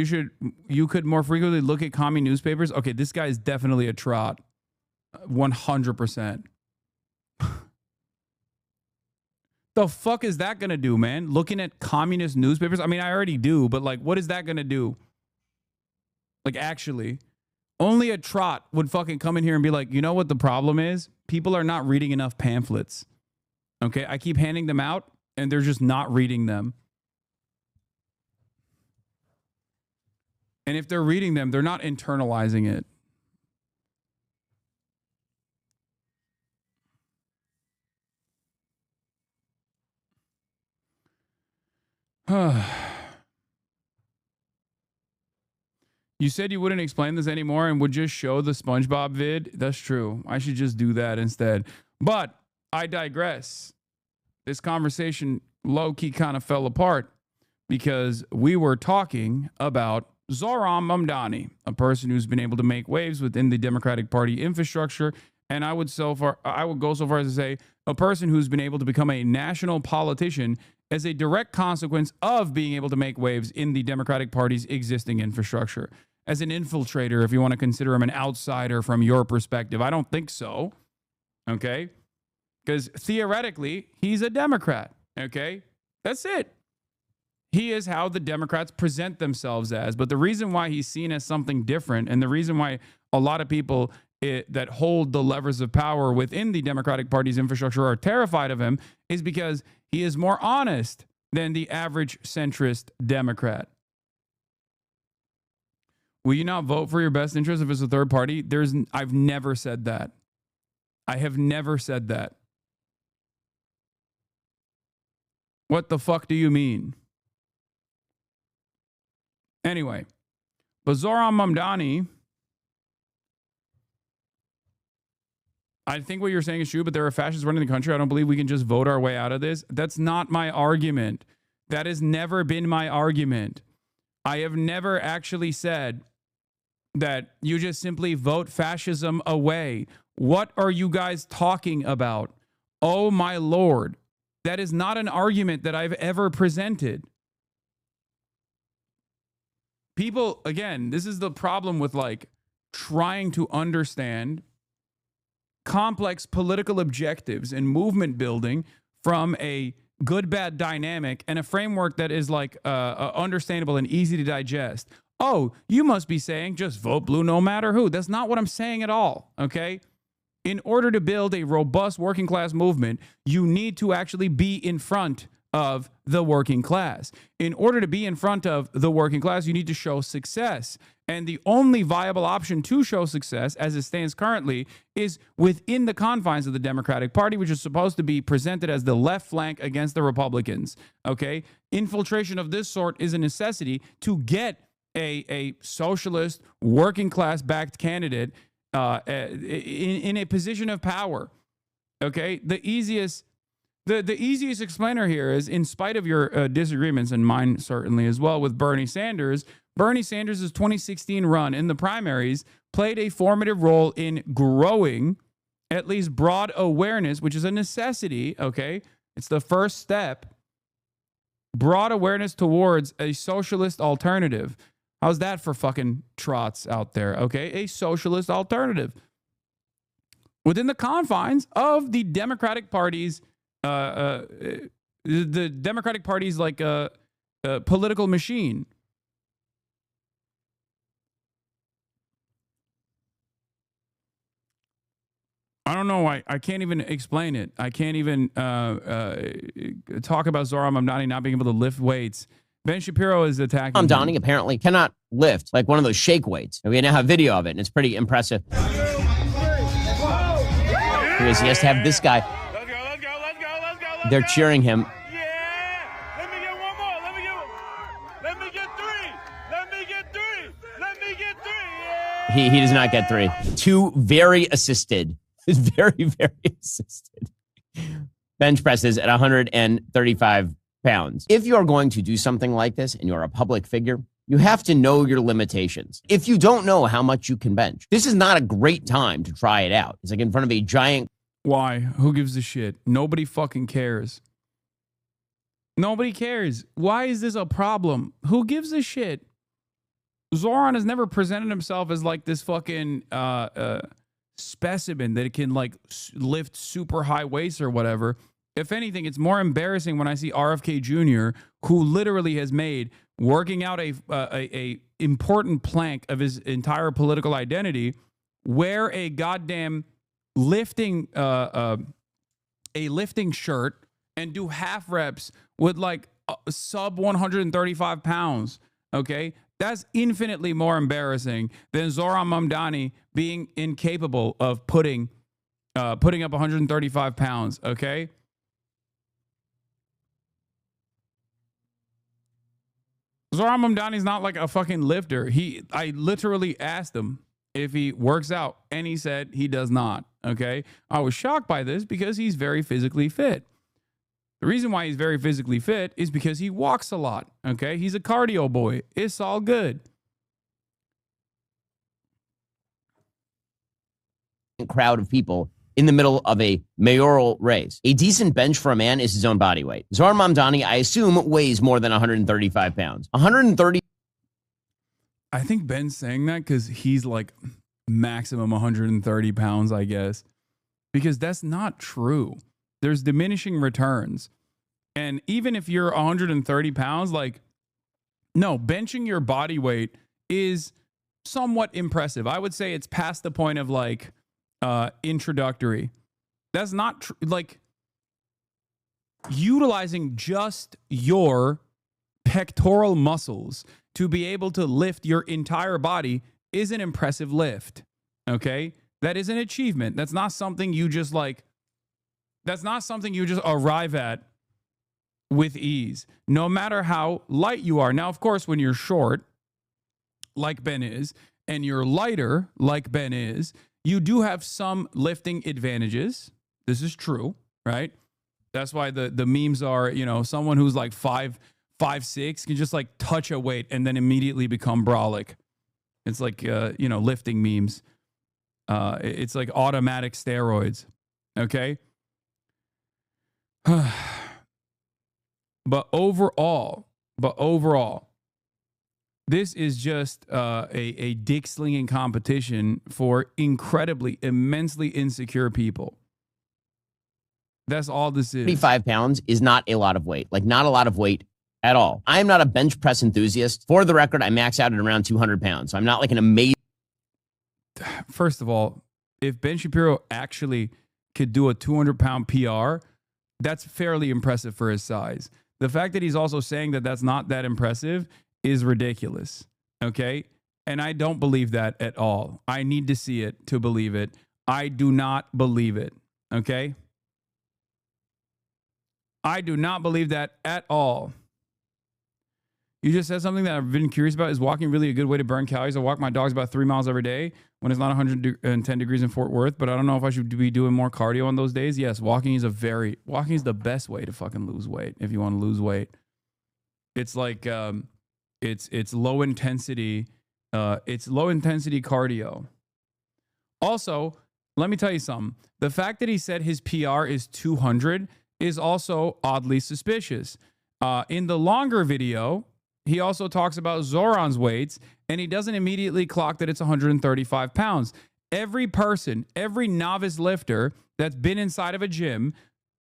you could more frequently look at commie newspapers. Okay, this guy is definitely a trot. 100%. The fuck is that gonna do, man? Looking at communist newspapers? I mean, I already do, but like, what is that gonna do? Like, actually, only a trot would fucking come in here and be like, you know what the problem is? People are not reading enough pamphlets. Okay, I keep handing them out and they're just not reading them. And if they're reading them, they're not internalizing it. You said you wouldn't explain this anymore and would just show the SpongeBob vid. That's true. I should just do that instead. But I digress. This conversation low-key kind of fell apart because we were talking about Zohran Mamdani, a person who's been able to make waves within the Democratic Party infrastructure. And I would go so far as to say a person who's been able to become a national politician as a direct consequence of being able to make waves in the Democratic Party's existing infrastructure. As an infiltrator, if you want to consider him an outsider from your perspective. I don't think so. Okay? Because theoretically, he's a Democrat. Okay? That's it. He is how the Democrats present themselves as. But the reason why he's seen as something different, and the reason why a lot of people that hold the levers of power within the Democratic Party's infrastructure are terrified of him, is because he is more honest than the average centrist Democrat. Will you not vote for your best interest if it's a third party? I've never said that. I have never said that. What the fuck do you mean? Anyway, but Zohran Mamdani, I think what you're saying is true, but there are fascists running the country. I don't believe we can just vote our way out of this. That's not my argument. That has never been my argument. I have never actually said that you just simply vote fascism away. What are you guys talking about? Oh my Lord. That is not an argument that I've ever presented. People, again, this is the problem with like trying to understand complex political objectives and movement building from a good, bad dynamic and a framework that is like understandable and easy to digest. Oh, you must be saying just vote blue no matter who. That's not what I'm saying at all, okay? In order to build a robust working class movement, you need to actually be in front of the working class. In order to be in front of the working class, you need to show success. And the only viable option to show success, as it stands currently, is within the confines of the Democratic Party, which is supposed to be presented as the left flank against the Republicans. Okay? Infiltration of this sort is a necessity to get a socialist, working class backed candidate in a position of power. Okay? The easiest explainer here is, in spite of your disagreements, and mine certainly as well, with Bernie Sanders' 2016 run in the primaries played a formative role in growing at least broad awareness, which is a necessity, okay? It's the first step. Broad awareness towards a socialist alternative. How's that for fucking trots out there, okay? A socialist alternative. Within the confines of the Democratic Party's the Democratic Party's like political machine. I don't know. I can't even explain it. I can't even talk about Zohran Mamdani not being able to lift weights. Ben Shapiro is attacking Mamdani apparently cannot lift like one of those shake weights. And we now have video of it, and it's pretty impressive. Because he has to have this guy. They're cheering him. Yeah! Let me get one more. Let me get three. Let me get three. Yeah! He does not get three. Two very assisted. Very, very assisted. Bench presses at 135 pounds. If you're going to do something like this and you're a public figure, you have to know your limitations. If you don't know how much you can bench, this is not a great time to try it out. It's like in front of a giant. Why? Who gives a shit? Nobody fucking cares. Nobody cares. Why is this a problem? Who gives a shit? Zoran has never presented himself as like this fucking specimen that it can like lift super high weights or whatever. If anything, it's more embarrassing when I see RFK Jr., who literally has made working out a important plank of his entire political identity, wear a goddamn lifting shirt and do half reps with like sub 135 pounds. Okay, that's infinitely more embarrassing than Zoran Mamdani being incapable of putting up 135 pounds. Okay. Zoran Mamdani's not like a fucking lifter. I literally asked him if he works out, and he said he does not. Okay. I was shocked by this because he's very physically fit. The reason why he's very physically fit is because he walks a lot. Okay. He's a cardio boy. It's all good. Crowd of people in the middle of a mayoral race. A decent bench for a man is his own body weight. Zoran Mamdani, I assume, weighs more than 135 pounds. 130. I think Ben's saying that because he's like maximum 130 pounds, I guess, because that's not true. There's diminishing returns. And even if you're 130 pounds, like, no, benching your body weight is somewhat impressive. I would say it's past the point of like introductory. That's not like utilizing just your pectoral muscles to be able to lift your entire body is an impressive lift. Okay. That is an achievement. That's not something you just like, that's not something you just arrive at with ease, no matter how light you are. Now, of course, when you're short, like Ben is, and you're lighter, like Ben is, you do have some lifting advantages. This is true, right? That's why the memes are, you know, someone who's like 5'6" can just like touch a weight and then immediately become brolic. It's like, you know, lifting memes. It's like automatic steroids. Okay. But overall, this is just a dick slinging competition for incredibly, immensely insecure people. That's all this is. 35 pounds is not a lot of weight, like not a lot of weight at all. I am not a bench press enthusiast. For the record, I max out at around 200 pounds. So I'm not like an amazing. First of all, if Ben Shapiro actually could do a 200-pound PR, that's fairly impressive for his size. The fact that he's also saying that that's not that impressive is ridiculous. Okay. And I don't believe that at all. I need to see it to believe it. I do not believe it. Okay. I do not believe that at all. You just said something that I've been curious about. Is walking really a good way to burn calories? I walk my dogs about 3 miles every day when it's not 110 degrees in Fort Worth, but I don't know if I should be doing more cardio on those days. Yes, walking is the best way to fucking lose weight. If you want to lose weight, it's like, it's low intensity. It's low intensity cardio. Also, let me tell you something. The fact that he said his PR is 200 is also oddly suspicious. In the longer video, he also talks about Zoran's weights, and he doesn't immediately clock that it's 135 pounds. Every person, every novice lifter that's been inside of a gym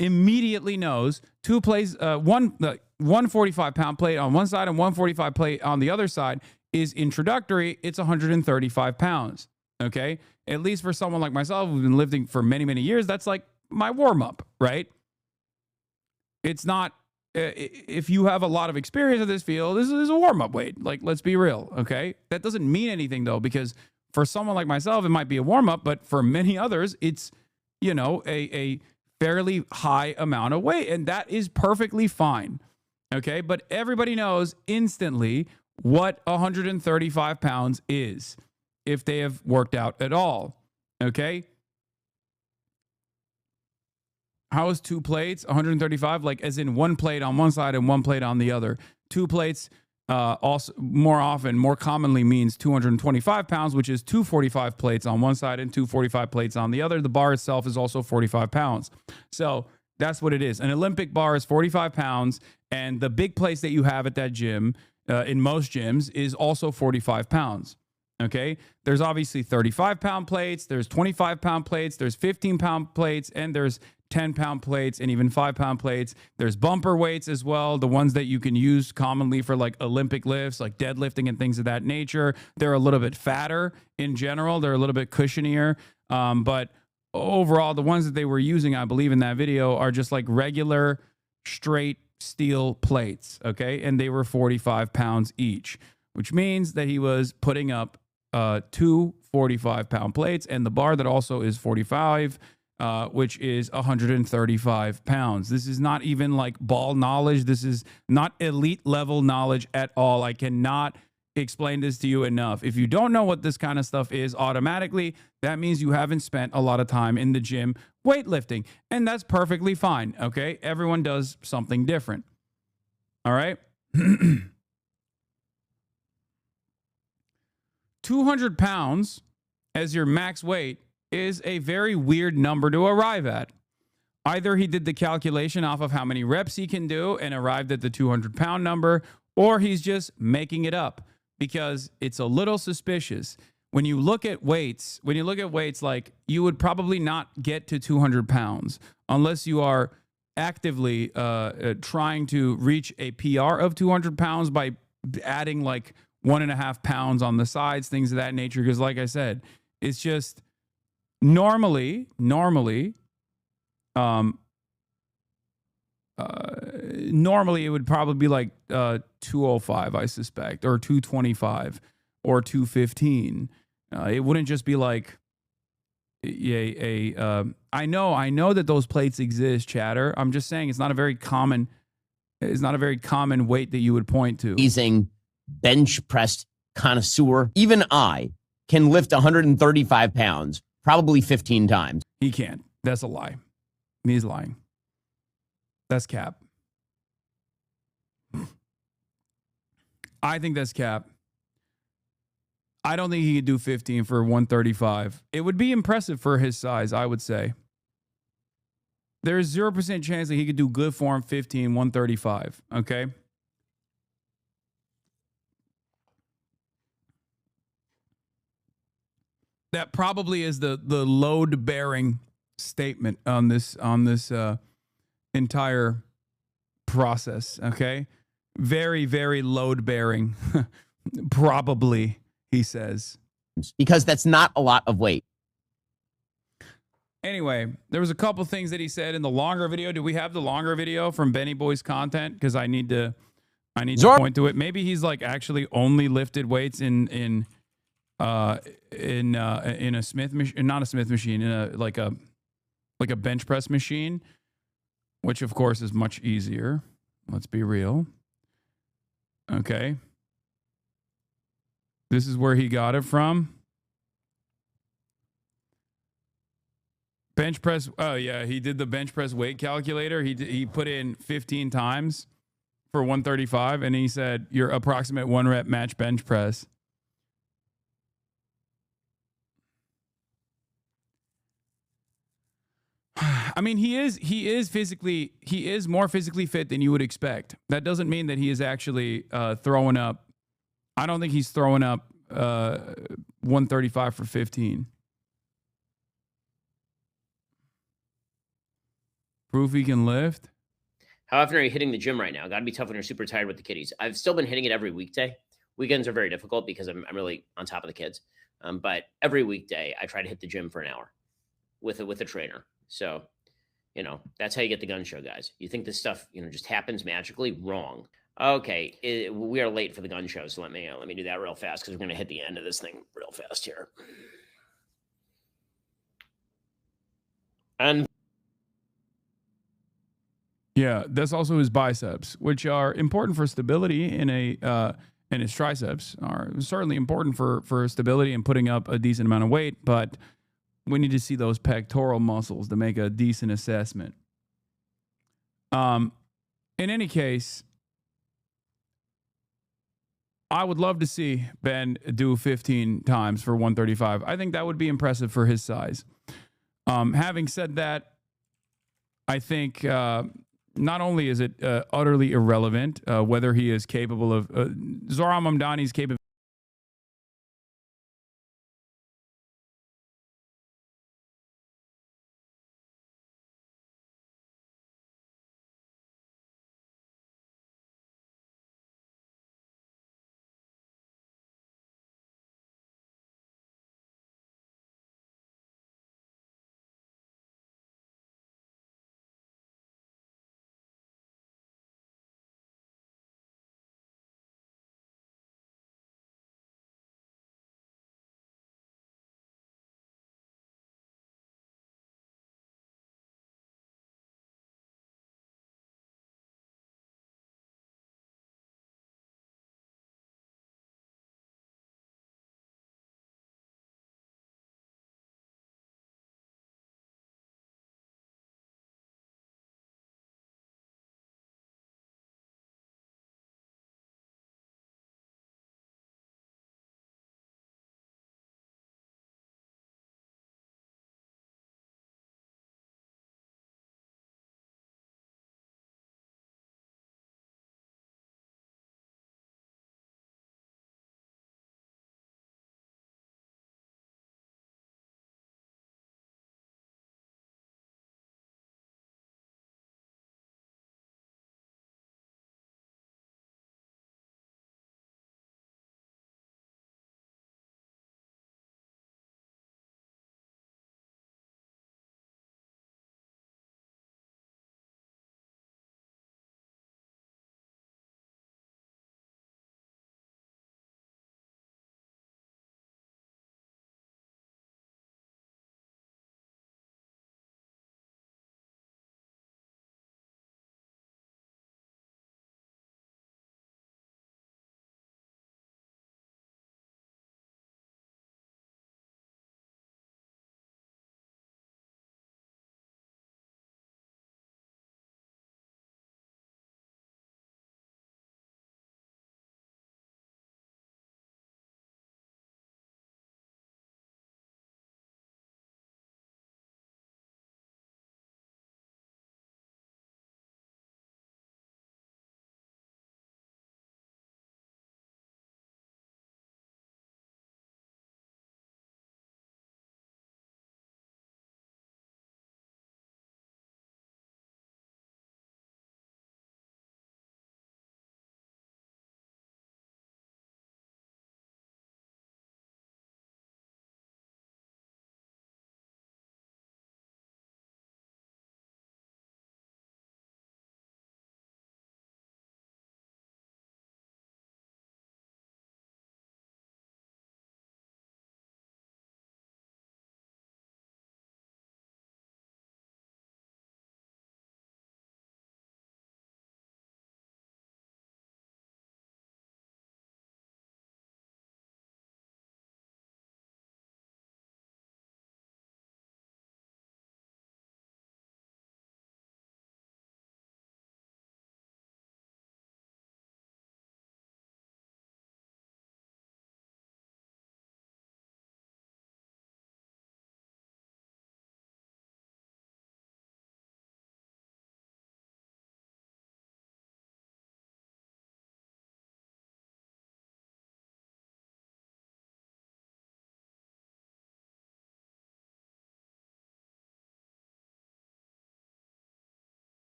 immediately knows one 45-pound plate on one side and 145 plate on the other side is introductory. It's 135 pounds. Okay. At least for someone like myself who's been lifting for many, many years, that's like my warm up, right? It's not, if you have a lot of experience in this field, this is a warm up weight. Like, let's be real. Okay. That doesn't mean anything though, because for someone like myself, it might be a warm up, but for many others, it's, you know, a fairly high amount of weight, and that is perfectly fine. Okay. But everybody knows instantly what 135 pounds is if they have worked out at all. Okay. How is 2 plates 135? Like, as in 1 plate on one side and 1 plate on the other. 2 plates also more commonly means 225 pounds, which is 245 plates on one side and 245 plates on the other. The bar itself is also 45 pounds. So That's what it is. An Olympic bar is 45 pounds, and the big plates that you have at that gym, in most gyms, is also 45 pounds. Okay? There's obviously 35-pound plates, there's 25-pound plates, there's 15-pound plates, and there's 10-pound plates and even 5-pound plates. There's bumper weights as well, the ones that you can use commonly for like Olympic lifts, like deadlifting and things of that nature. They're a little bit fatter in general. They're a little bit cushionier. But overall, the ones that they were using, I believe in that video, are just like regular straight steel plates. Okay. And they were 45 pounds each, which means that he was putting up two 45-pound plates and the bar that also is 45, which is 135 pounds. This is not even like ball knowledge. This is not elite level knowledge at all. I cannot explain this to you enough. If you don't know what this kind of stuff is, automatically, that means you haven't spent a lot of time in the gym weightlifting. And that's perfectly fine. Okay. Everyone does something different. All right. 200 pounds as your max weight is a very weird number to arrive at. Either he did the calculation off of how many reps he can do and arrived at the 200-pound number, or he's just making it up, because it's a little suspicious. When you look at weights, like, you would probably not get to 200 pounds unless you are actively trying to reach a PR of 200 pounds by adding like 1.5 pounds on the sides, things of that nature. Because like I said, it's just normally it would probably be like 205, I suspect, or 225 or 215. It wouldn't just be like I know that those plates exist, chatter. I'm just saying it's not a very common weight that you would point to. Amazing bench press connoisseur. Even I can lift 135 pounds, probably 15 times. He can't. That's a lie. He's lying. That's cap. I think that's cap. I don't think he could do 15 for 135. It would be impressive for his size, I would say. There's 0% chance that he could do good form 15, 135. Okay. That probably is the load bearing statement on this entire process. Okay. Very, very load bearing. Probably, he says. Because that's not a lot of weight. Anyway, there was a couple things that he said in the longer video. Do we have the longer video from Benny Boy's content? Because I need to point to it. Maybe he's like actually only lifted weights in a Smith machine, not a Smith machine, in a bench press machine, which of course is much easier. Let's be real. Okay. This is where he got it from. Bench press. Oh yeah, he did the bench press weight calculator. He put in 15 times for 135, and he said your approximate 1 rep match bench press. I mean, he is more physically fit than you would expect. That doesn't mean that he is actually throwing up. I don't think he's throwing up 135 for 15. Proof he can lift. How often are you hitting the gym right now? Got to be tough when you're super tired with the kiddies. I've still been hitting it every weekday. Weekends are very difficult because I'm really on top of the kids. But every weekday, I try to hit the gym for an hour with a trainer. So, that's how you get the gun show, guys. You think this stuff, just happens magically? Wrong. Okay, we are late for the gun show, so let me do that real fast because we're going to hit the end of this thing real fast here. And yeah, that's also his biceps, which are important for stability and his triceps are certainly important for stability and putting up a decent amount of weight, but we need to see those pectoral muscles to make a decent assessment. In any case, I would love to see Ben do 15 times for 135. I think that would be impressive for his size. Having said that, I think not only is it utterly irrelevant whether he is capable of Zohran Mamdani's capability